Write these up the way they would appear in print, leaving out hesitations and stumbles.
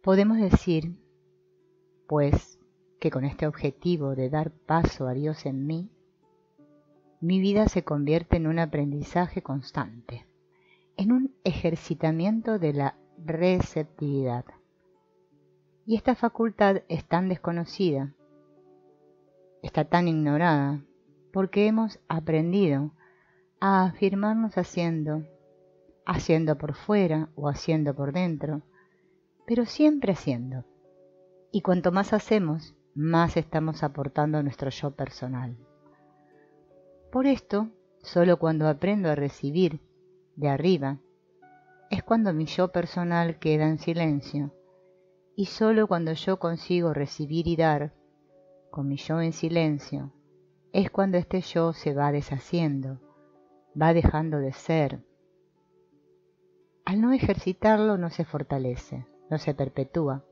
Podemos decir, pues, que con este objetivo de dar paso a Dios en mí, mi vida se convierte en un aprendizaje constante, en un ejercitamiento de la receptividad. Y esta facultad es tan desconocida, está tan ignorada, porque hemos aprendido a afirmarnos haciendo por fuera o haciendo por dentro, pero siempre haciendo. Y cuanto más hacemos, más estamos aportando a nuestro yo personal. Por esto, solo cuando aprendo a recibir de arriba, es cuando mi yo personal queda en silencio, y solo cuando yo consigo recibir y dar, con mi yo en silencio, es cuando este yo se va deshaciendo, va dejando de ser. Al no ejercitarlo no se fortalece, no se perpetúa,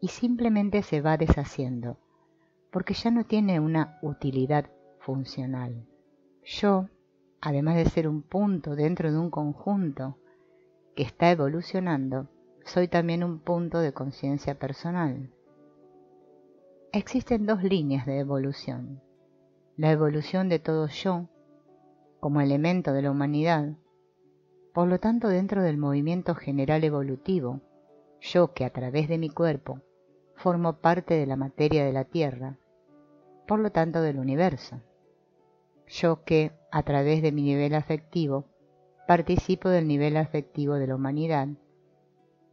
y simplemente se va deshaciendo, porque ya no tiene una utilidad funcional. Yo, además de ser un punto dentro de un conjunto que está evolucionando, soy también un punto de conciencia personal. Existen dos líneas de evolución: la evolución de todo yo, como elemento de la humanidad, por lo tanto dentro del movimiento general evolutivo, yo que a través de mi cuerpo formo parte de la materia de la Tierra, por lo tanto del universo. Yo que, a través de mi nivel afectivo, participo del nivel afectivo de la humanidad,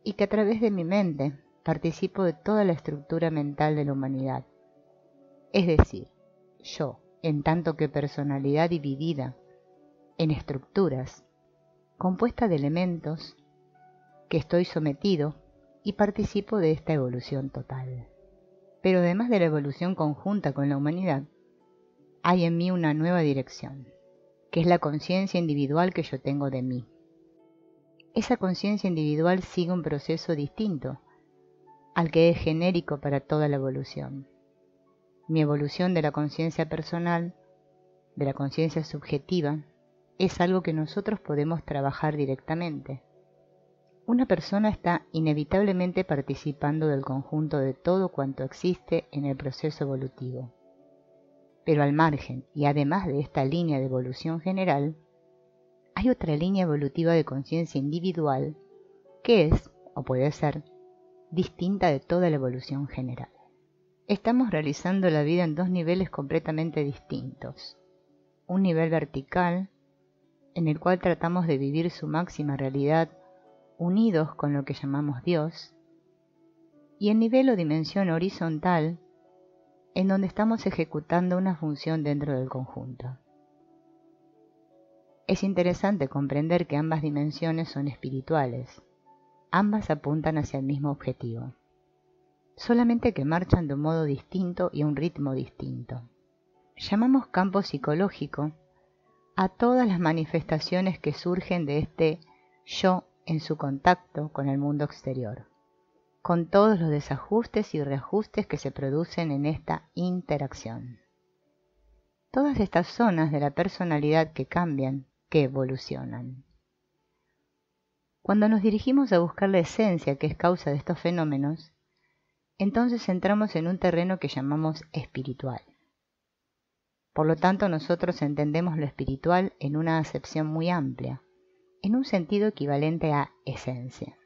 y que a través de mi mente participo de toda la estructura mental de la humanidad. Es decir, yo, en tanto que personalidad dividida en estructuras, compuesta de elementos, que estoy sometido y participo de esta evolución total. Pero además de la evolución conjunta con la humanidad, hay en mí una nueva dirección, que es la conciencia individual que yo tengo de mí. Esa conciencia individual sigue un proceso distinto al que es genérico para toda la evolución. Mi evolución de la conciencia personal, de la conciencia subjetiva, es algo que nosotros podemos trabajar directamente. Una persona está inevitablemente participando del conjunto de todo cuanto existe en el proceso evolutivo. Pero al margen y además de esta línea de evolución general, hay otra línea evolutiva de conciencia individual que es, o puede ser, distinta de toda la evolución general. Estamos realizando la vida en dos niveles completamente distintos. Un nivel vertical, en el cual tratamos de vivir su máxima realidad unidos con lo que llamamos Dios, y el nivel o dimensión horizontal, en donde estamos ejecutando una función dentro del conjunto. Es interesante comprender que ambas dimensiones son espirituales, ambas apuntan hacia el mismo objetivo, solamente que marchan de un modo distinto y a un ritmo distinto. Llamamos campo psicológico a todas las manifestaciones que surgen de este yo en su contacto con el mundo exterior, con todos los desajustes y reajustes que se producen en esta interacción. Todas estas zonas de la personalidad que cambian, que evolucionan. Cuando nos dirigimos a buscar la esencia que es causa de estos fenómenos, entonces entramos en un terreno que llamamos espiritual. Por lo tanto, nosotros entendemos lo espiritual en una acepción muy amplia, en un sentido equivalente a esencia.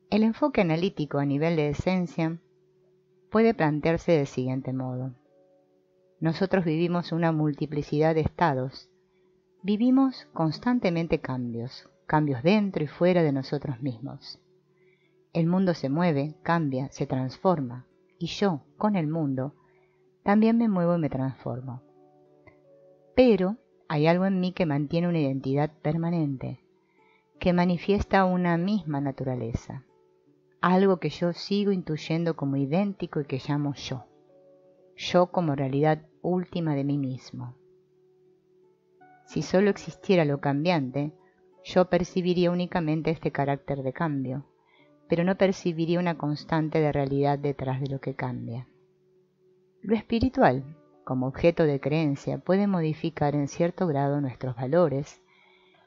El enfoque analítico a nivel de esencia puede plantearse del siguiente modo. Nosotros vivimos una multiplicidad de estados, vivimos constantemente cambios dentro y fuera de nosotros mismos. El mundo se mueve, cambia, se transforma, y yo, con el mundo, también me muevo y me transformo. Pero hay algo en mí que mantiene una identidad permanente, que manifiesta una misma naturaleza, algo que yo sigo intuyendo como idéntico y que llamo yo como realidad última de mí mismo. Si solo existiera lo cambiante, yo percibiría únicamente este carácter de cambio, pero no percibiría una constante de realidad detrás de lo que cambia. Lo espiritual, como objeto de creencia, puede modificar en cierto grado nuestros valores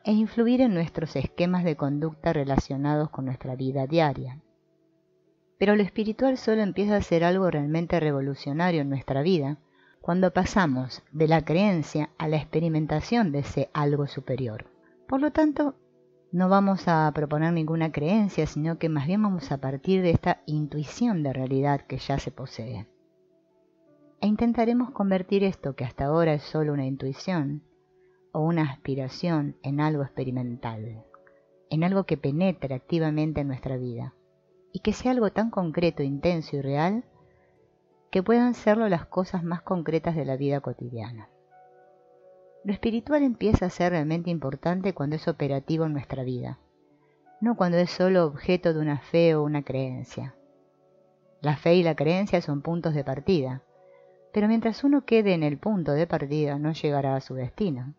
e influir en nuestros esquemas de conducta relacionados con nuestra vida diaria. Pero lo espiritual solo empieza a ser algo realmente revolucionario en nuestra vida cuando pasamos de la creencia a la experimentación de ese algo superior. Por lo tanto, no vamos a proponer ninguna creencia, sino que más bien vamos a partir de esta intuición de realidad que ya se posee. E intentaremos convertir esto que hasta ahora es solo una intuición o una aspiración en algo experimental, en algo que penetre activamente en nuestra vida y que sea algo tan concreto, intenso y real que puedan serlo las cosas más concretas de la vida cotidiana. Lo espiritual empieza a ser realmente importante cuando es operativo en nuestra vida, no cuando es solo objeto de una fe o una creencia. La fe y la creencia son puntos de partida, pero mientras uno quede en el punto de partida no llegará a su destino.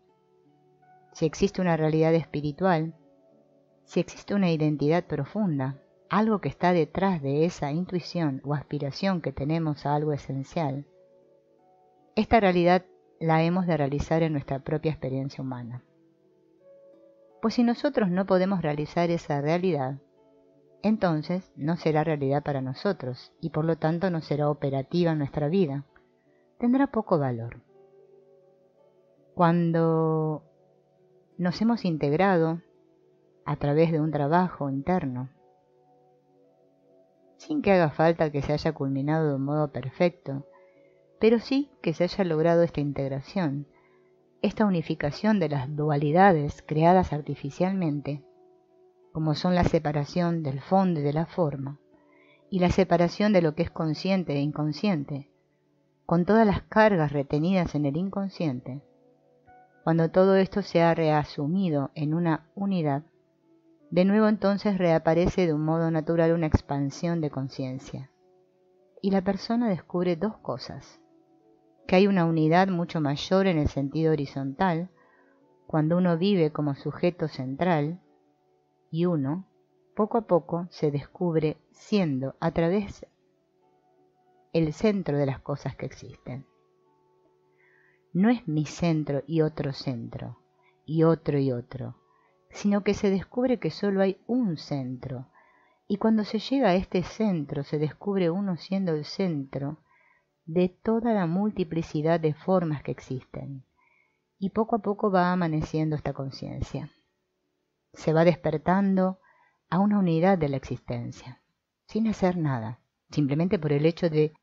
Si existe una realidad espiritual, si existe una identidad profunda, algo que está detrás de esa intuición o aspiración que tenemos a algo esencial, esta realidad la hemos de realizar en nuestra propia experiencia humana. Pues si nosotros no podemos realizar esa realidad, entonces no será realidad para nosotros y por lo tanto no será operativa en nuestra vida. Tendrá poco valor. Cuando nos hemos integrado a través de un trabajo interno, sin que haga falta que se haya culminado de un modo perfecto, pero sí que se haya logrado esta integración, esta unificación de las dualidades creadas artificialmente, como son la separación del fondo y de la forma, y la separación de lo que es consciente e inconsciente, con todas las cargas retenidas en el inconsciente. Cuando todo esto se ha reasumido en una unidad, de nuevo entonces reaparece de un modo natural una expansión de conciencia. Y la persona descubre dos cosas: que hay una unidad mucho mayor en el sentido horizontal, cuando uno vive como sujeto central, y uno, poco a poco, se descubre siendo a través el centro de las cosas que existen. No es mi centro y otro centro, y otro, sino que se descubre que solo hay un centro, y cuando se llega a este centro se descubre uno siendo el centro de toda la multiplicidad de formas que existen, y poco a poco va amaneciendo esta conciencia. Se va despertando a una unidad de la existencia, sin hacer nada, simplemente por el hecho de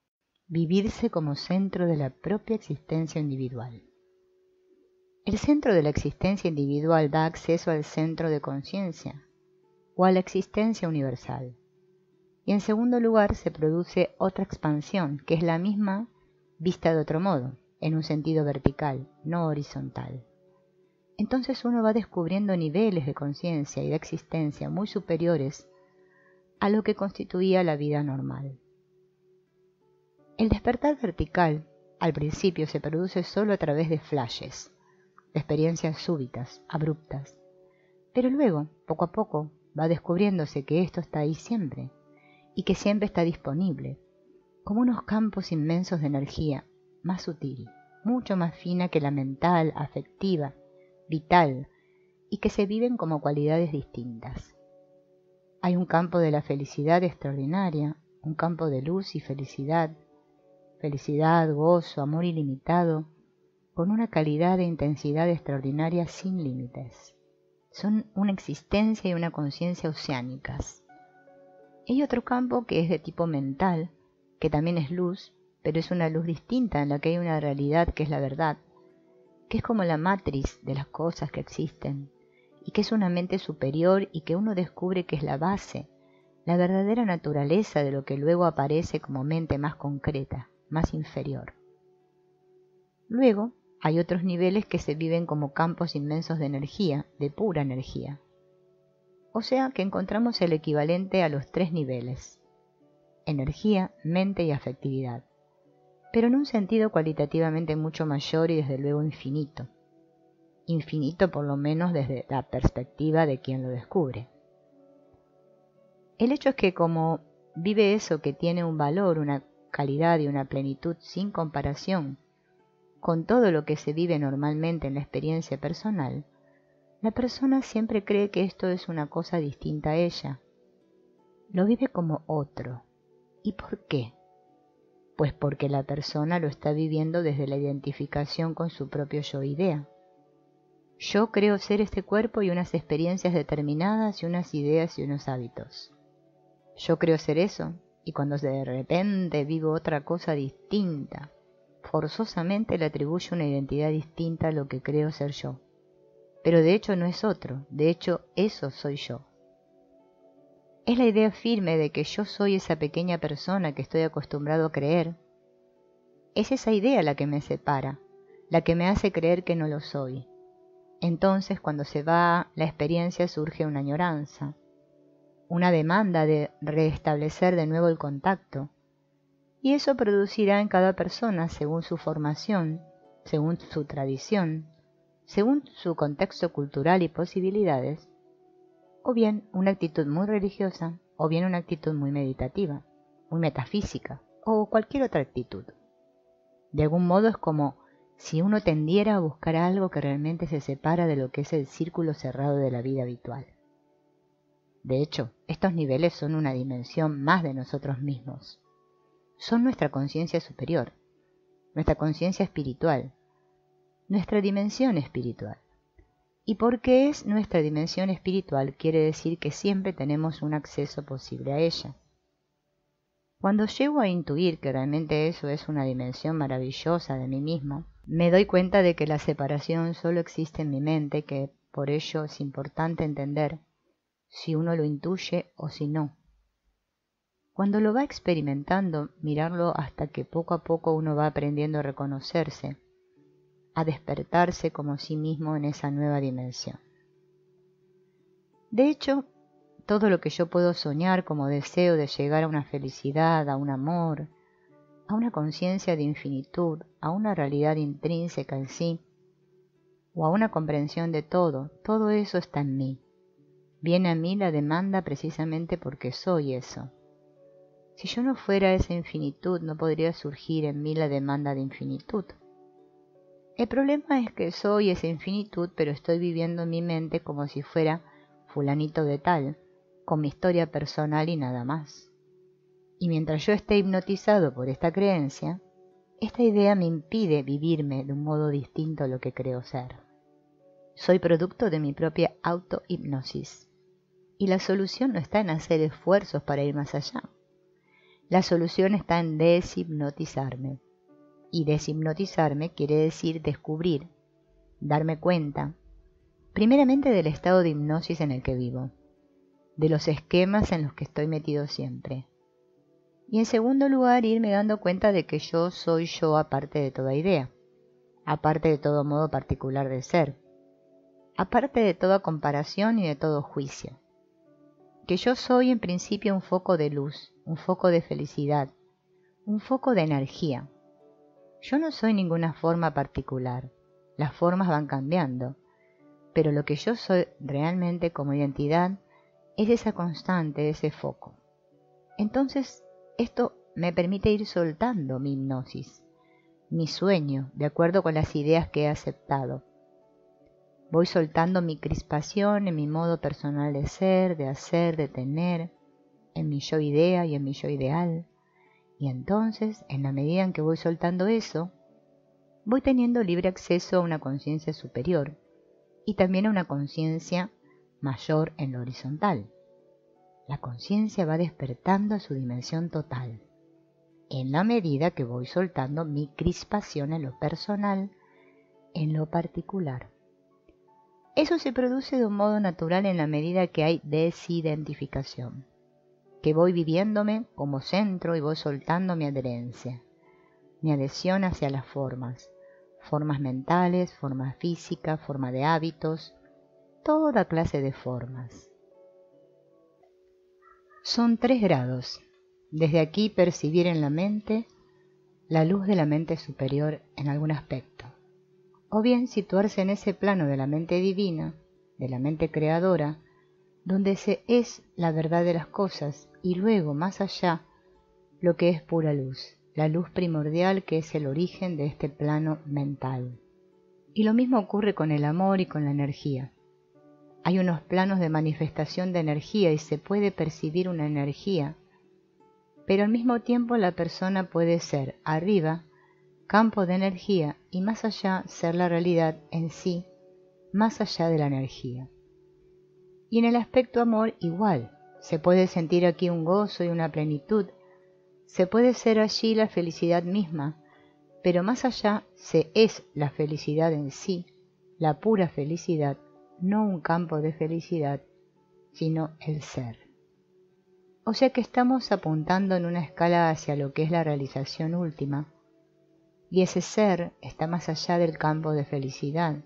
vivirse como centro de la propia existencia individual. El centro de la existencia individual da acceso al centro de conciencia o a la existencia universal. Y en segundo lugar se produce otra expansión, que es la misma vista de otro modo, en un sentido vertical, no horizontal. Entonces uno va descubriendo niveles de conciencia y de existencia muy superiores a lo que constituía la vida normal. El despertar vertical al principio se produce solo a través de flashes, de experiencias súbitas, abruptas, pero luego, poco a poco, va descubriéndose que esto está ahí siempre y que siempre está disponible, como unos campos inmensos de energía, más sutil, mucho más fina que la mental, afectiva, vital, y que se viven como cualidades distintas. Hay un campo de la felicidad extraordinaria, un campo de luz y felicidad, gozo, amor ilimitado, con una calidad e intensidad extraordinaria sin límites. Son una existencia y una conciencia oceánicas. Hay otro campo que es de tipo mental, que también es luz, pero es una luz distinta en la que hay una realidad que es la verdad, que es como la matriz de las cosas que existen, y que es una mente superior y que uno descubre que es la base, la verdadera naturaleza de lo que luego aparece como mente más concreta, más inferior. Luego hay otros niveles que se viven como campos inmensos de energía, de pura energía. O sea que encontramos el equivalente a los tres niveles: energía, mente y afectividad, pero en un sentido cualitativamente mucho mayor y desde luego infinito. Infinito por lo menos desde la perspectiva de quien lo descubre. El hecho es que como vive eso que tiene un valor, una calidad y una plenitud sin comparación con todo lo que se vive normalmente en la experiencia personal, la persona siempre cree que esto es una cosa distinta a ella. Lo vive como otro, ¿Y por qué? Pues porque la persona lo está viviendo desde la identificación con su propio yo-idea. Yo creo ser este cuerpo y unas experiencias determinadas y unas ideas y unos hábitos. Yo creo ser eso, y cuando de repente vivo otra cosa distinta, forzosamente le atribuyo una identidad distinta a lo que creo ser yo. Pero de hecho no es otro, de hecho eso soy yo. Es la idea firme de que yo soy esa pequeña persona que estoy acostumbrado a creer. Es esa idea la que me separa, la que me hace creer que no lo soy. Entonces, cuando se va la experiencia, surge una añoranza, una demanda de restablecer de nuevo el contacto. Y eso producirá en cada persona, según su formación, según su tradición, según su contexto cultural y posibilidades, o bien una actitud muy religiosa, o bien una actitud muy meditativa, muy metafísica, o cualquier otra actitud. De algún modo es como si uno tendiera a buscar algo que realmente se separa de lo que es el círculo cerrado de la vida habitual. De hecho, estos niveles son una dimensión más de nosotros mismos. Son nuestra conciencia superior, nuestra conciencia espiritual, nuestra dimensión espiritual. Y porque es nuestra dimensión espiritual, quiere decir que siempre tenemos un acceso posible a ella. Cuando llego a intuir que realmente eso es una dimensión maravillosa de mí mismo, me doy cuenta de que la separación solo existe en mi mente, que por ello es importante entender si uno lo intuye o si no. Cuando lo va experimentando, mirarlo hasta que poco a poco uno va aprendiendo a reconocerse, a despertarse como sí mismo en esa nueva dimensión. De hecho, todo lo que yo puedo soñar como deseo de llegar a una felicidad, a un amor, a una conciencia de infinitud, a una realidad intrínseca en sí, o a una comprensión de todo eso está en mí. Viene a mí la demanda precisamente porque soy eso. Si yo no fuera esa infinitud, no podría surgir en mí la demanda de infinitud. El problema es que soy esa infinitud, pero estoy viviendo en mi mente como si fuera fulanito de tal, con mi historia personal y nada más. Y mientras yo esté hipnotizado por esta creencia, esta idea me impide vivirme de un modo distinto a lo que creo ser. Soy producto de mi propia auto-hipnosis. Y la solución no está en hacer esfuerzos para ir más allá. La solución está en deshipnotizarme. Y deshipnotizarme quiere decir descubrir, darme cuenta, primeramente del estado de hipnosis en el que vivo, de los esquemas en los que estoy metido siempre. Y en segundo lugar, irme dando cuenta de que yo soy yo aparte de toda idea, aparte de todo modo particular de ser, aparte de toda comparación y de todo juicio. Que yo soy en principio un foco de luz, un foco de felicidad, un foco de energía. Yo no soy ninguna forma particular, las formas van cambiando, pero lo que yo soy realmente como identidad es esa constante, ese foco. Entonces, esto me permite ir soltando mi hipnosis, mi sueño, de acuerdo con las ideas que he aceptado. Voy soltando mi crispación en mi modo personal de ser, de hacer, de tener, en mi yo idea y en mi yo ideal. Y entonces, en la medida en que voy soltando eso, voy teniendo libre acceso a una conciencia superior y también a una conciencia mayor en lo horizontal. La conciencia va despertando a su dimensión total, en la medida que voy soltando mi crispación en lo personal, en lo particular. Eso se produce de un modo natural en la medida que hay desidentificación, que voy viviéndome como centro y voy soltando mi adherencia, mi adhesión hacia las formas mentales, formas físicas, forma de hábitos, toda clase de formas. Son 3 grados. Desde aquí percibir en la mente la luz de la mente superior en algún aspecto. O bien situarse en ese plano de la mente divina, de la mente creadora, donde se es la verdad de las cosas y luego, más allá, lo que es pura luz, la luz primordial que es el origen de este plano mental. Y lo mismo ocurre con el amor y con la energía. Hay unos planos de manifestación de energía y se puede percibir una energía pero al mismo tiempo la persona puede ser arriba, campo de energía, y más allá ser la realidad en sí, más allá de la energía. Y en el aspecto amor igual, se puede sentir aquí un gozo y una plenitud, se puede ser allí la felicidad misma, pero más allá se es la felicidad en sí, la pura felicidad, no un campo de felicidad, sino el ser. O sea que estamos apuntando en una escala hacia lo que es la realización última, y ese ser está más allá del campo de felicidad,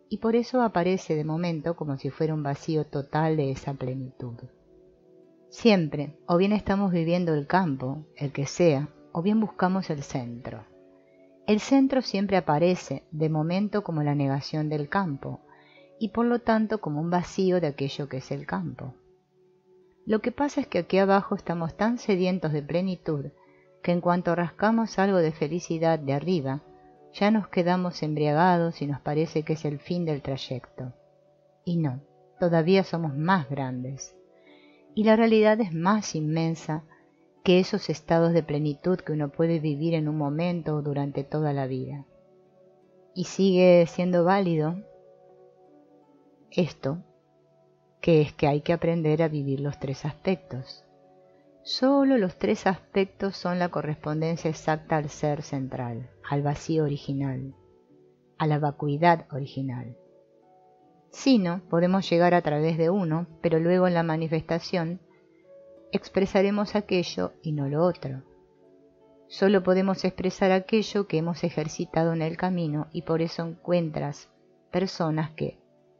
y por eso aparece de momento como si fuera un vacío total de esa plenitud. Siempre, o bien estamos viviendo el campo, el que sea, o bien buscamos el centro. El centro siempre aparece de momento como la negación del campo, y por lo tanto como un vacío de aquello que es el campo. Lo que pasa es que aquí abajo estamos tan sedientos de plenitud que en cuanto rascamos algo de felicidad de arriba, ya nos quedamos embriagados y nos parece que es el fin del trayecto. Y no, todavía somos más grandes. Y la realidad es más inmensa que esos estados de plenitud que uno puede vivir en un momento o durante toda la vida. Y sigue siendo válido esto, que es que hay que aprender a vivir los tres aspectos. Solo los tres aspectos son la correspondencia exacta al ser central, al vacío original, a la vacuidad original. Si no, podemos llegar a través de uno, pero luego en la manifestación expresaremos aquello y no lo otro. Solo podemos expresar aquello que hemos ejercitado en el camino y por eso encuentras personas que,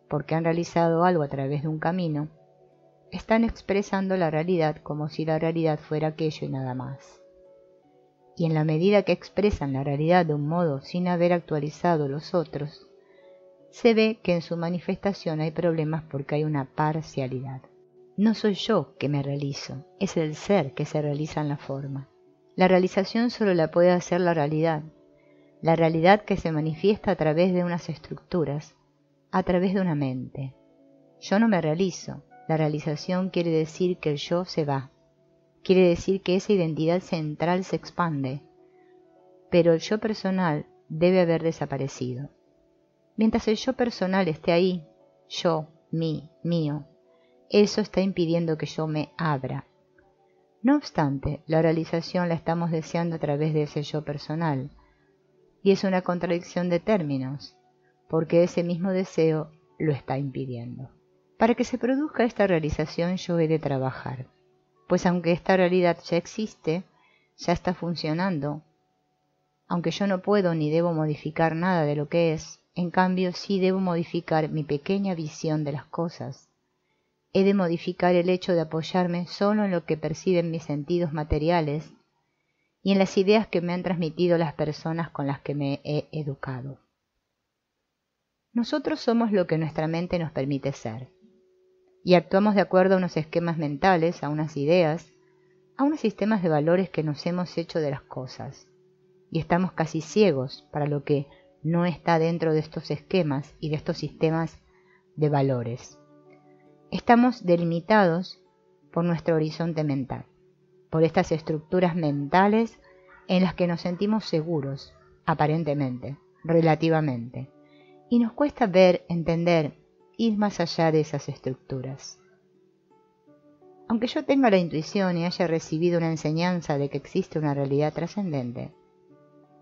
porque han realizado algo a través de un camino, están expresando la realidad como si la realidad fuera aquello y nada más. Y en la medida que expresan la realidad de un modo sin haber actualizado los otros, se ve que en su manifestación hay problemas porque hay una parcialidad. No soy yo que me realizo, es el ser que se realiza en la forma. La realización solo la puede hacer la realidad que se manifiesta a través de unas estructuras, a través de una mente. Yo no me realizo, la realización quiere decir que el yo se va, quiere decir que esa identidad central se expande, pero el yo personal debe haber desaparecido. Mientras el yo personal esté ahí, yo, mí, mío, eso está impidiendo que yo me abra. No obstante, la realización la estamos deseando a través de ese yo personal, y es una contradicción de términos, porque ese mismo deseo lo está impidiendo. Para que se produzca esta realización yo he de trabajar, pues aunque esta realidad ya existe, ya está funcionando, aunque yo no puedo ni debo modificar nada de lo que es, en cambio sí debo modificar mi pequeña visión de las cosas. He de modificar el hecho de apoyarme solo en lo que perciben mis sentidos materiales y en las ideas que me han transmitido las personas con las que me he educado. Nosotros somos lo que nuestra mente nos permite ser, y actuamos de acuerdo a unos esquemas mentales, a unas ideas, a unos sistemas de valores que nos hemos hecho de las cosas, y estamos casi ciegos para lo que no está dentro de estos esquemas y de estos sistemas de valores. Estamos delimitados por nuestro horizonte mental, por estas estructuras mentales en las que nos sentimos seguros, aparentemente, relativamente, y nos cuesta ver, entender, ir más allá de esas estructuras. Aunque yo tenga la intuición y haya recibido una enseñanza de que existe una realidad trascendente,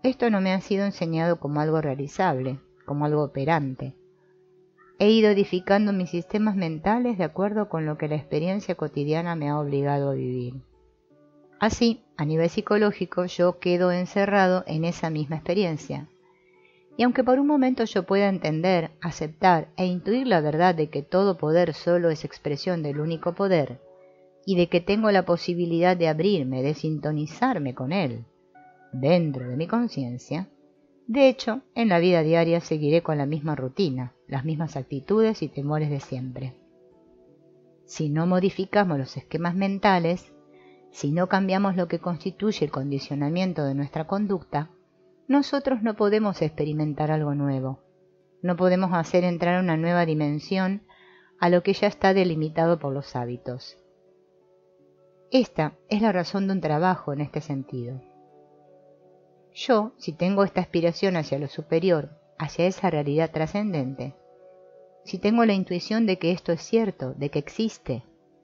esto no me ha sido enseñado como algo realizable, como algo operante. He ido edificando mis sistemas mentales de acuerdo con lo que la experiencia cotidiana me ha obligado a vivir. Así, a nivel psicológico, yo quedo encerrado en esa misma experiencia. Y aunque por un momento yo pueda entender, aceptar e intuir la verdad de que todo poder solo es expresión del único poder, y de que tengo la posibilidad de abrirme, de sintonizarme con él, dentro de mi conciencia, de hecho, en la vida diaria seguiré con la misma rutina, las mismas actitudes y temores de siempre. Si no modificamos los esquemas mentales, si no cambiamos lo que constituye el condicionamiento de nuestra conducta, nosotros no podemos experimentar algo nuevo. No podemos hacer entrar una nueva dimensión a lo que ya está delimitado por los hábitos. Esta es la razón de un trabajo en este sentido. Yo, si tengo esta aspiración hacia lo superior, hacia esa realidad trascendente, si tengo la intuición de que esto es cierto, de que existe,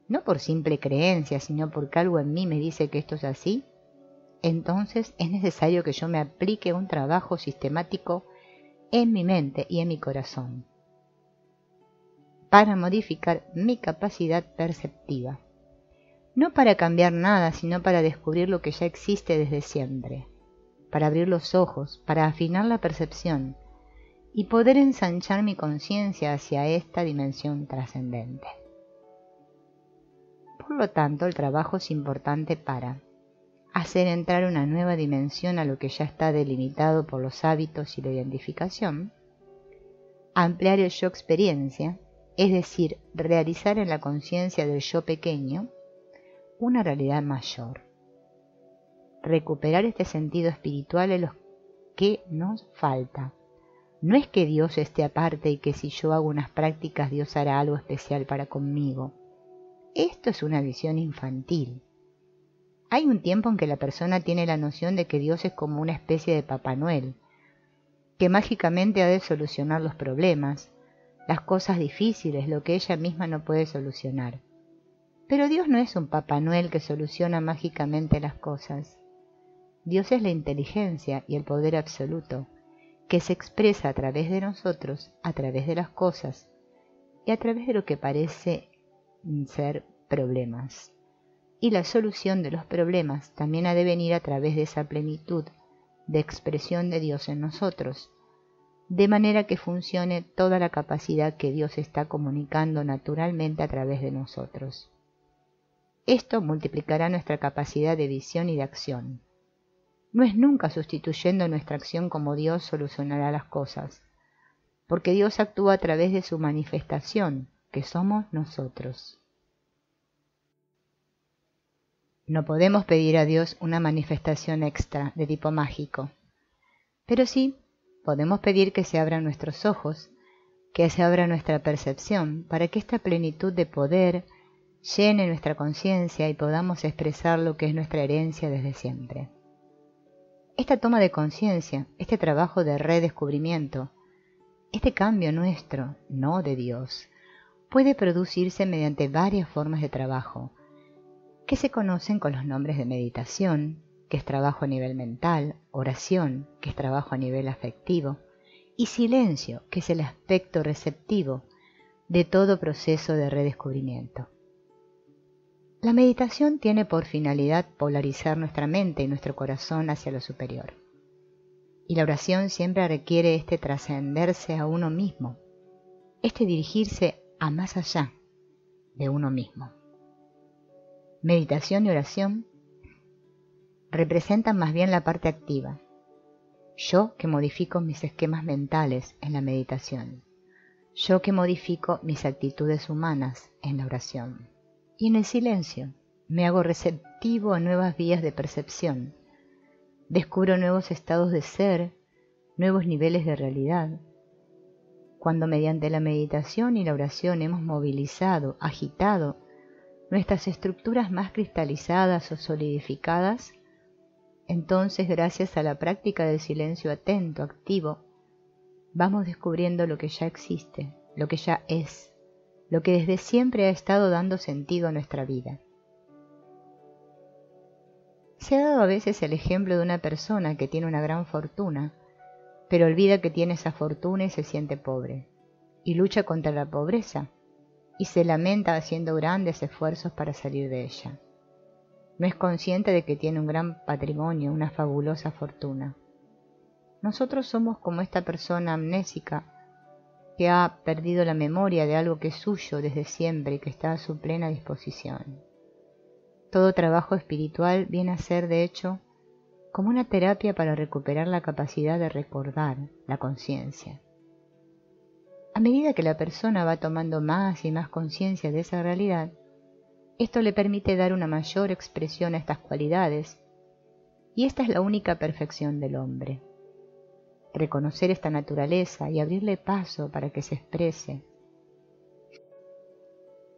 no por simple creencia, sino porque algo en mí me dice que esto es así, entonces es necesario que yo me aplique un trabajo sistemático en mi mente y en mi corazón, para modificar mi capacidad perceptiva. No para cambiar nada, sino para descubrir lo que ya existe desde siempre, para abrir los ojos, para afinar la percepción y poder ensanchar mi conciencia hacia esta dimensión trascendente. Por lo tanto, el trabajo es importante para hacer entrar una nueva dimensión a lo que ya está delimitado por los hábitos y la identificación, ampliar el yo experiencia, es decir, realizar en la conciencia del yo pequeño una realidad mayor. Recuperar este sentido espiritual es lo que nos falta. No es que Dios esté aparte y que si yo hago unas prácticas Dios hará algo especial para conmigo. Esto es una visión infantil. Hay un tiempo en que la persona tiene la noción de que Dios es como una especie de Papá Noel, que mágicamente ha de solucionar los problemas, las cosas difíciles, lo que ella misma no puede solucionar. Pero Dios no es un Papá Noel que soluciona mágicamente las cosas. Dios es la inteligencia y el poder absoluto, que se expresa a través de nosotros, a través de las cosas y a través de lo que parece ser problemas. Y la solución de los problemas también ha de venir a través de esa plenitud de expresión de Dios en nosotros, de manera que funcione toda la capacidad que Dios está comunicando naturalmente a través de nosotros. Esto multiplicará nuestra capacidad de visión y de acción. No es nunca sustituyendo nuestra acción como Dios solucionará las cosas, porque Dios actúa a través de su manifestación, que somos nosotros. No podemos pedir a Dios una manifestación extra de tipo mágico, pero sí podemos pedir que se abran nuestros ojos, que se abra nuestra percepción, para que esta plenitud de poder llene nuestra conciencia y podamos expresar lo que es nuestra herencia desde siempre. Esta toma de conciencia, este trabajo de redescubrimiento, este cambio nuestro, no de Dios, puede producirse mediante varias formas de trabajo, que se conocen con los nombres de meditación, que es trabajo a nivel mental, oración, que es trabajo a nivel afectivo, y silencio, que es el aspecto receptivo de todo proceso de redescubrimiento. La meditación tiene por finalidad polarizar nuestra mente y nuestro corazón hacia lo superior. Y la oración siempre requiere este trascenderse a uno mismo, este dirigirse a más allá de uno mismo. Meditación y oración representan más bien la parte activa. Yo que modifico mis esquemas mentales en la meditación. Yo que modifico mis actitudes humanas en la oración. Y en el silencio me hago receptivo a nuevas vías de percepción. Descubro nuevos estados de ser, nuevos niveles de realidad. Cuando mediante la meditación y la oración hemos movilizado, agitado nuestras estructuras más cristalizadas o solidificadas, entonces gracias a la práctica del silencio atento, activo, vamos descubriendo lo que ya existe, lo que ya es, lo que desde siempre ha estado dando sentido a nuestra vida. Se ha dado a veces el ejemplo de una persona que tiene una gran fortuna, pero olvida que tiene esa fortuna y se siente pobre, y lucha contra la pobreza, y se lamenta haciendo grandes esfuerzos para salir de ella. No es consciente de que tiene un gran patrimonio, una fabulosa fortuna. Nosotros somos como esta persona amnésica que ha perdido la memoria de algo que es suyo desde siempre y que está a su plena disposición. Todo trabajo espiritual viene a ser, de hecho, como una terapia para recuperar la capacidad de recordar, la conciencia. A medida que la persona va tomando más y más conciencia de esa realidad, esto le permite dar una mayor expresión a estas cualidades, y esta es la única perfección del hombre. Reconocer esta naturaleza y abrirle paso para que se exprese.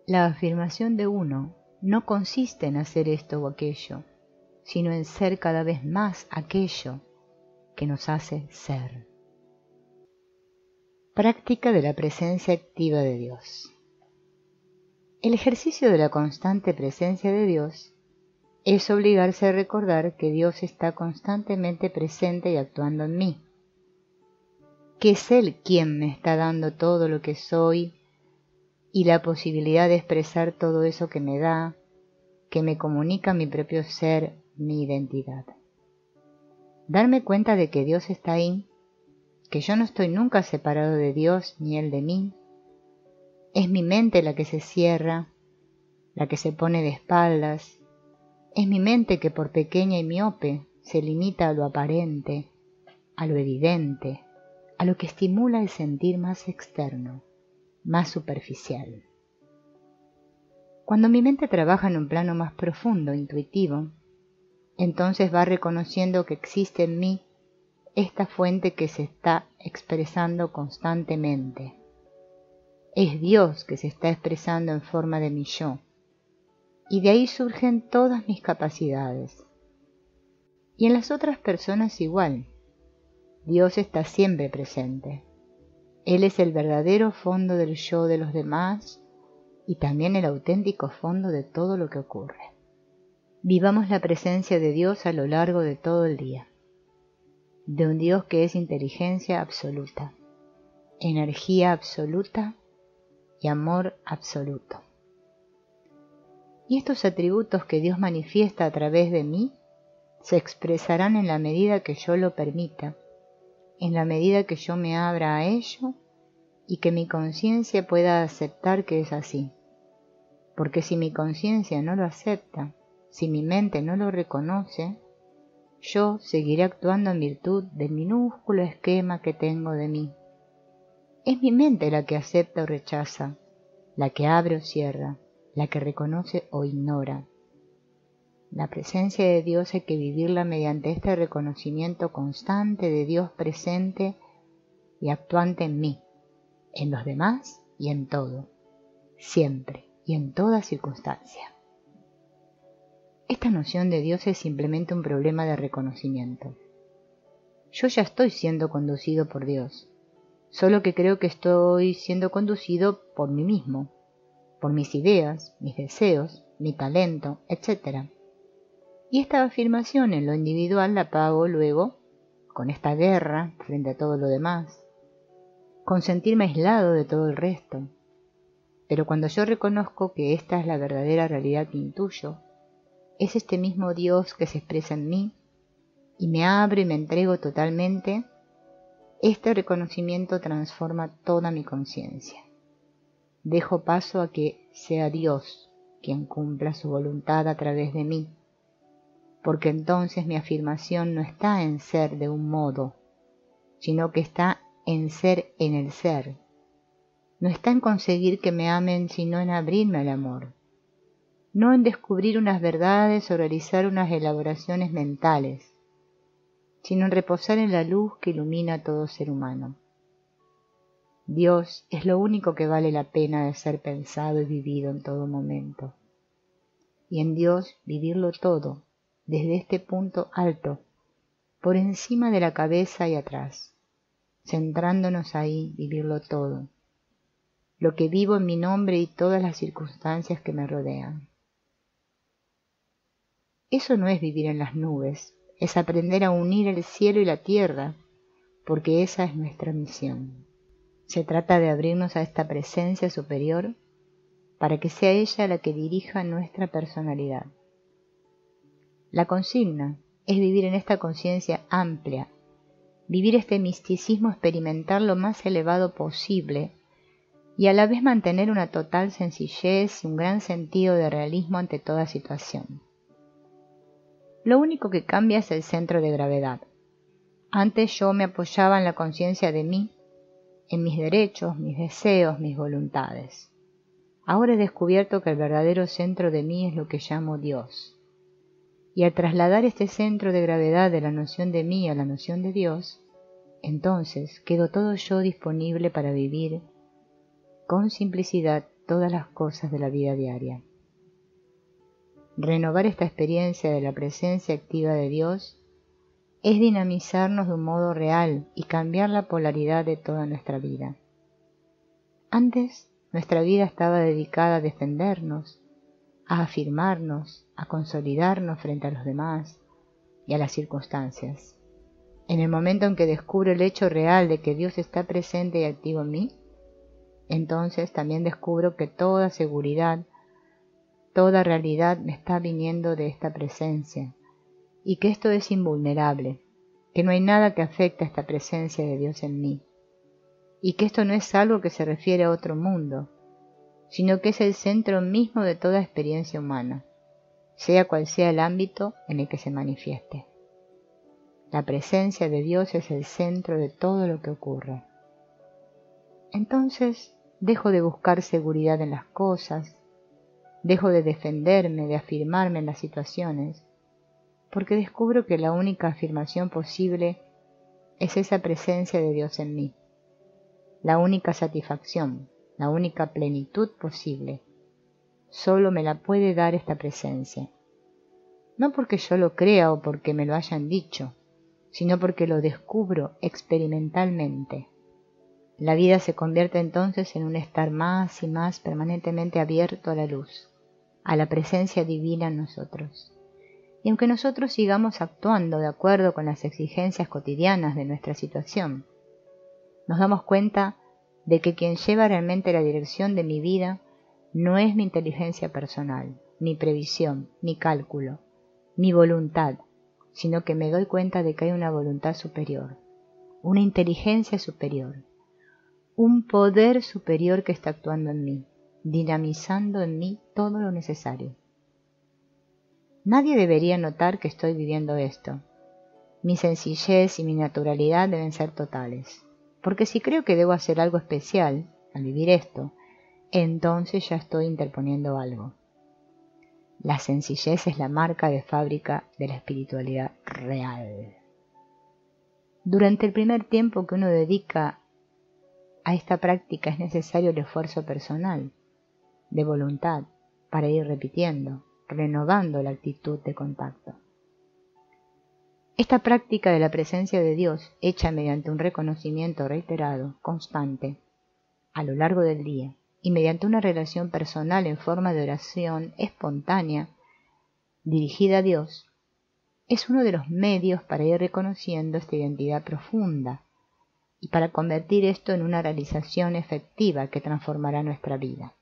La afirmación de uno no consiste en hacer esto o aquello, sino en ser cada vez más aquello que nos hace ser. Práctica de la presencia activa de Dios. El ejercicio de la constante presencia de Dios es obligarse a recordar que Dios está constantemente presente y actuando en mí, que es Él quien me está dando todo lo que soy y la posibilidad de expresar todo eso que me da, que me comunica mi propio ser, mi identidad. Darme cuenta de que Dios está ahí, que yo no estoy nunca separado de Dios ni Él de mí. Es mi mente la que se cierra, la que se pone de espaldas. Es mi mente que por pequeña y miope se limita a lo aparente, a lo evidente, a lo que estimula el sentir más externo, más superficial. Cuando mi mente trabaja en un plano más profundo, intuitivo, entonces va reconociendo que existe en mí esta fuente que se está expresando constantemente. Es Dios que se está expresando en forma de mi yo, y de ahí surgen todas mis capacidades. Y en las otras personas igual. Dios está siempre presente. Él es el verdadero fondo del yo de los demás y también el auténtico fondo de todo lo que ocurre. Vivamos la presencia de Dios a lo largo de todo el día, de un Dios que es inteligencia absoluta, energía absoluta y amor absoluto. Y estos atributos que Dios manifiesta a través de mí se expresarán en la medida que yo lo permita, en la medida que yo me abra a ello y que mi conciencia pueda aceptar que es así. Porque si mi conciencia no lo acepta, si mi mente no lo reconoce, yo seguiré actuando en virtud del minúsculo esquema que tengo de mí. Es mi mente la que acepta o rechaza, la que abre o cierra, la que reconoce o ignora. La presencia de Dios hay que vivirla mediante este reconocimiento constante de Dios presente y actuante en mí, en los demás y en todo, siempre y en toda circunstancia. Esta noción de Dios es simplemente un problema de reconocimiento. Yo ya estoy siendo conducido por Dios, solo que creo que estoy siendo conducido por mí mismo, por mis ideas, mis deseos, mi talento, etc. Y esta afirmación en lo individual la pago luego con esta guerra frente a todo lo demás, con sentirme aislado de todo el resto. Pero cuando yo reconozco que esta es la verdadera realidad que intuyo, es este mismo Dios que se expresa en mí y me abro y me entrego totalmente, este reconocimiento transforma toda mi conciencia. Dejo paso a que sea Dios quien cumpla su voluntad a través de mí, porque entonces mi afirmación no está en ser de un modo, sino que está en ser en el ser. No está en conseguir que me amen, sino en abrirme al amor. No en descubrir unas verdades o realizar unas elaboraciones mentales, sino en reposar en la luz que ilumina a todo ser humano. Dios es lo único que vale la pena de ser pensado y vivido en todo momento. Y en Dios vivirlo todo, desde este punto alto, por encima de la cabeza y atrás, centrándonos ahí, vivirlo todo, lo que vivo en mi nombre y todas las circunstancias que me rodean. Eso no es vivir en las nubes, es aprender a unir el cielo y la tierra, porque esa es nuestra misión. Se trata de abrirnos a esta presencia superior para que sea ella la que dirija nuestra personalidad. La consigna es vivir en esta conciencia amplia, vivir este misticismo, experimentar lo más elevado posible y a la vez mantener una total sencillez y un gran sentido de realismo ante toda situación. Lo único que cambia es el centro de gravedad. Antes yo me apoyaba en la conciencia de mí, en mis derechos, mis deseos, mis voluntades. Ahora he descubierto que el verdadero centro de mí es lo que llamo Dios. Y al trasladar este centro de gravedad de la noción de mí a la noción de Dios, entonces quedo todo yo disponible para vivir con simplicidad todas las cosas de la vida diaria. Renovar esta experiencia de la presencia activa de Dios es dinamizarnos de un modo real y cambiar la polaridad de toda nuestra vida. Antes, nuestra vida estaba dedicada a defendernos, a afirmarnos, a consolidarnos frente a los demás y a las circunstancias. En el momento en que descubro el hecho real de que Dios está presente y activo en mí, entonces también descubro que toda seguridad, toda realidad me está viniendo de esta presencia y que esto es invulnerable, que no hay nada que afecte a esta presencia de Dios en mí y que esto no es algo que se refiere a otro mundo, sino que es el centro mismo de toda experiencia humana, sea cual sea el ámbito en el que se manifieste. La presencia de Dios es el centro de todo lo que ocurre. Entonces dejo de buscar seguridad en las cosas, dejo de defenderme, de afirmarme en las situaciones, porque descubro que la única afirmación posible es esa presencia de Dios en mí. La única satisfacción, la única plenitud posible, solo me la puede dar esta presencia. No porque yo lo crea o porque me lo hayan dicho, sino porque lo descubro experimentalmente. La vida se convierte entonces en un estar más y más permanentemente abierto a la luz, a la presencia divina en nosotros. Y aunque nosotros sigamos actuando de acuerdo con las exigencias cotidianas de nuestra situación, nos damos cuenta de que quien lleva realmente la dirección de mi vida no es mi inteligencia personal, mi previsión, mi cálculo, mi voluntad, sino que me doy cuenta de que hay una voluntad superior, una inteligencia superior, un poder superior que está actuando en mí, dinamizando en mí todo lo necesario. Nadie debería notar que estoy viviendo esto. Mi sencillez y mi naturalidad deben ser totales, porque si creo que debo hacer algo especial al vivir esto, entonces ya estoy interponiendo algo. La sencillez es la marca de fábrica de la espiritualidad real. Durante el primer tiempo que uno dedica a esta práctica es necesario el esfuerzo personal, de voluntad, para ir repitiendo, renovando la actitud de contacto. Esta práctica de la presencia de Dios, hecha mediante un reconocimiento reiterado, constante, a lo largo del día, y mediante una relación personal en forma de oración espontánea, dirigida a Dios, es uno de los medios para ir reconociendo esta identidad profunda y para convertir esto en una realización efectiva que transformará nuestra vida.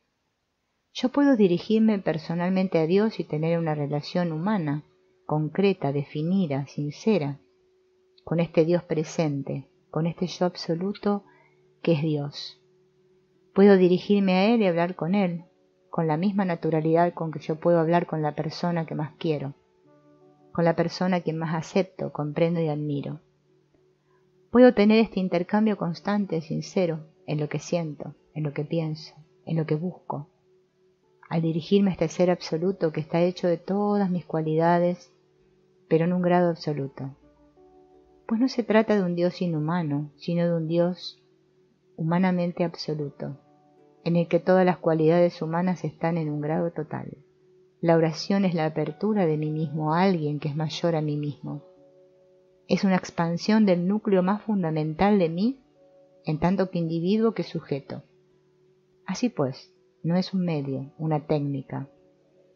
Yo puedo dirigirme personalmente a Dios y tener una relación humana, concreta, definida, sincera, con este Dios presente, con este yo absoluto que es Dios. Puedo dirigirme a Él y hablar con Él, con la misma naturalidad con que yo puedo hablar con la persona que más quiero, con la persona a quien más acepto, comprendo y admiro. Puedo tener este intercambio constante, sincero, en lo que siento, en lo que pienso, en lo que busco, al dirigirme a este ser absoluto que está hecho de todas mis cualidades, pero en un grado absoluto. Pues no se trata de un Dios inhumano, sino de un Dios humanamente absoluto, en el que todas las cualidades humanas están en un grado total. La oración es la apertura de mí mismo a alguien que es mayor a mí mismo. Es una expansión del núcleo más fundamental de mí, en tanto que individuo que sujeto. Así pues, no es un medio, una técnica,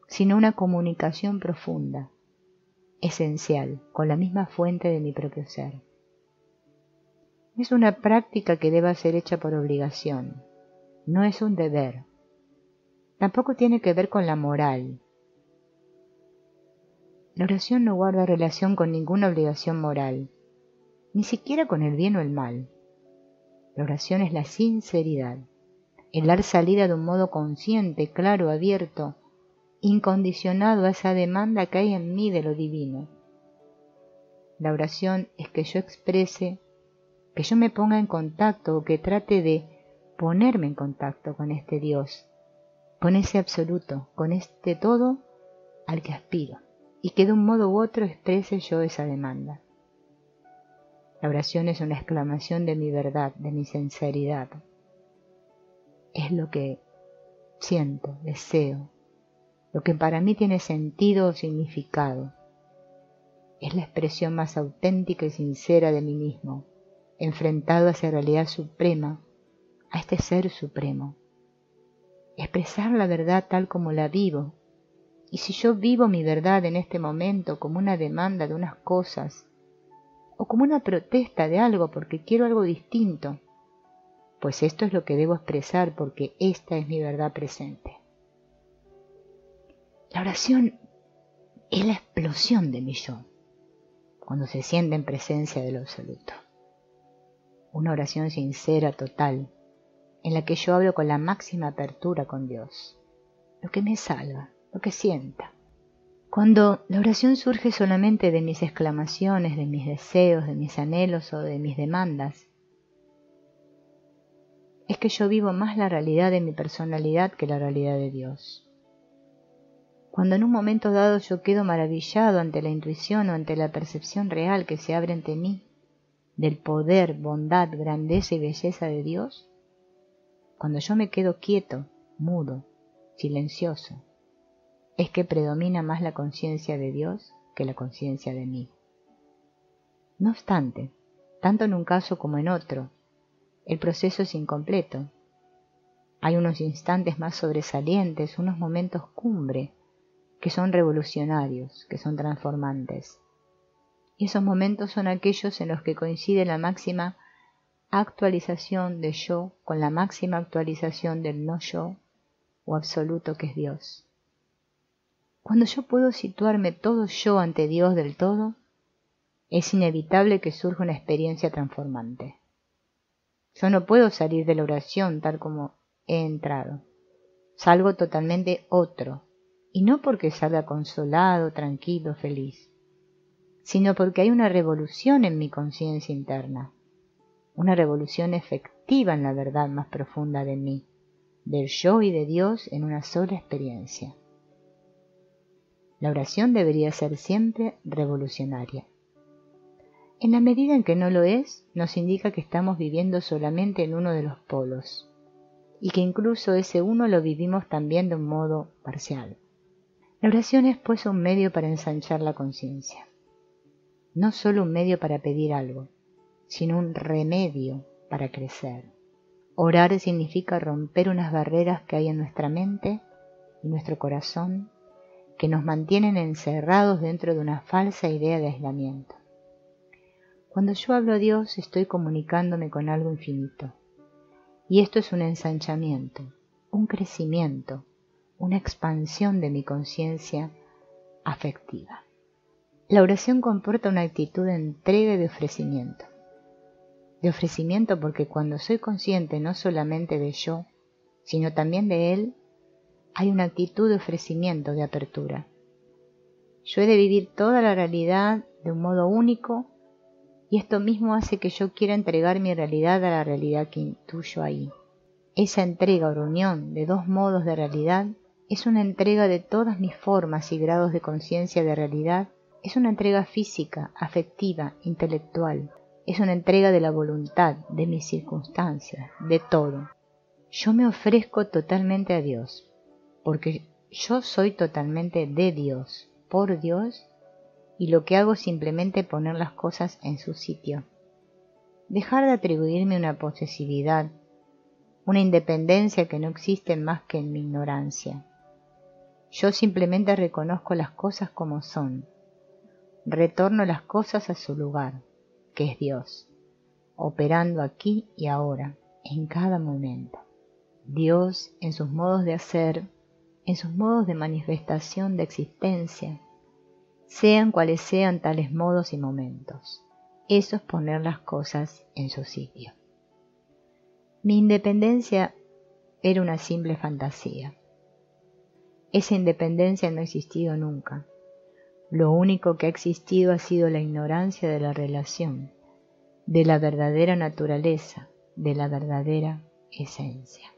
sino una comunicación profunda, esencial, con la misma fuente de mi propio ser. Es una práctica que deba ser hecha por obligación, no es un deber. Tampoco tiene que ver con la moral. La oración no guarda relación con ninguna obligación moral, ni siquiera con el bien o el mal. La oración es la sinceridad, el dar salida de un modo consciente, claro, abierto, incondicionado a esa demanda que hay en mí de lo divino. La oración es que yo exprese, que yo me ponga en contacto o que trate de ponerme en contacto con este Dios, con ese absoluto, con este todo al que aspiro, y que de un modo u otro exprese yo esa demanda. La oración es una exclamación de mi verdad, de mi sinceridad. Es lo que siento, deseo, lo que para mí tiene sentido o significado. Es la expresión más auténtica y sincera de mí mismo, enfrentado a esa realidad suprema, a este ser supremo. Expresar la verdad tal como la vivo. Y si yo vivo mi verdad en este momento como una demanda de unas cosas, o como una protesta de algo porque quiero algo distinto, pues esto es lo que debo expresar porque esta es mi verdad presente. La oración es la explosión de mi yo, cuando se siente en presencia de lo absoluto. Una oración sincera, total, en la que yo hablo con la máxima apertura con Dios, lo que me salva, lo que sienta. Cuando la oración surge solamente de mis exclamaciones, de mis deseos, de mis anhelos o de mis demandas, es que yo vivo más la realidad de mi personalidad que la realidad de Dios. Cuando en un momento dado yo quedo maravillado ante la intuición o ante la percepción real que se abre ante mí del poder, bondad, grandeza y belleza de Dios, cuando yo me quedo quieto, mudo, silencioso, es que predomina más la conciencia de Dios que la conciencia de mí. No obstante, tanto en un caso como en otro, el proceso es incompleto. Hay unos instantes más sobresalientes, unos momentos cumbre, que son revolucionarios, que son transformantes. Y esos momentos son aquellos en los que coincide la máxima actualización de yo con la máxima actualización del no yo o absoluto que es Dios. Cuando yo puedo situarme todo yo ante Dios del todo, es inevitable que surja una experiencia transformante. Yo no puedo salir de la oración tal como he entrado. Salgo totalmente otro, y no porque salga consolado, tranquilo, feliz, sino porque hay una revolución en mi conciencia interna, una revolución efectiva en la verdad más profunda de mí, del yo y de Dios en una sola experiencia. La oración debería ser siempre revolucionaria. En la medida en que no lo es, nos indica que estamos viviendo solamente en uno de los polos, y que incluso ese uno lo vivimos también de un modo parcial. La oración es pues un medio para ensanchar la conciencia, no solo un medio para pedir algo, sino un remedio para crecer. Orar significa romper unas barreras que hay en nuestra mente y nuestro corazón que nos mantienen encerrados dentro de una falsa idea de aislamiento. Cuando yo hablo a Dios estoy comunicándome con algo infinito, y esto es un ensanchamiento, un crecimiento, una expansión de mi conciencia afectiva. La oración comporta una actitud de entrega y de ofrecimiento. De ofrecimiento porque cuando soy consciente no solamente de yo, sino también de Él, hay una actitud de ofrecimiento, de apertura. Yo he de vivir toda la realidad de un modo único, y esto mismo hace que yo quiera entregar mi realidad a la realidad que intuyo ahí. Esa entrega o reunión de dos modos de realidad es una entrega de todas mis formas y grados de conciencia de realidad, es una entrega física, afectiva, intelectual, es una entrega de la voluntad, de mis circunstancias, de todo. Yo me ofrezco totalmente a Dios, porque yo soy totalmente de Dios, por Dios, y lo que hago es simplemente poner las cosas en su sitio. Dejar de atribuirme una posesividad, una independencia que no existe más que en mi ignorancia. Yo simplemente reconozco las cosas como son, retorno las cosas a su lugar, que es Dios, operando aquí y ahora, en cada momento. Dios en sus modos de hacer, en sus modos de manifestación de existencia, sean cuales sean tales modos y momentos. Eso es poner las cosas en su sitio. Mi independencia era una simple fantasía. Esa independencia no ha existido nunca. Lo único que ha existido ha sido la ignorancia de la relación, de la verdadera naturaleza, de la verdadera esencia.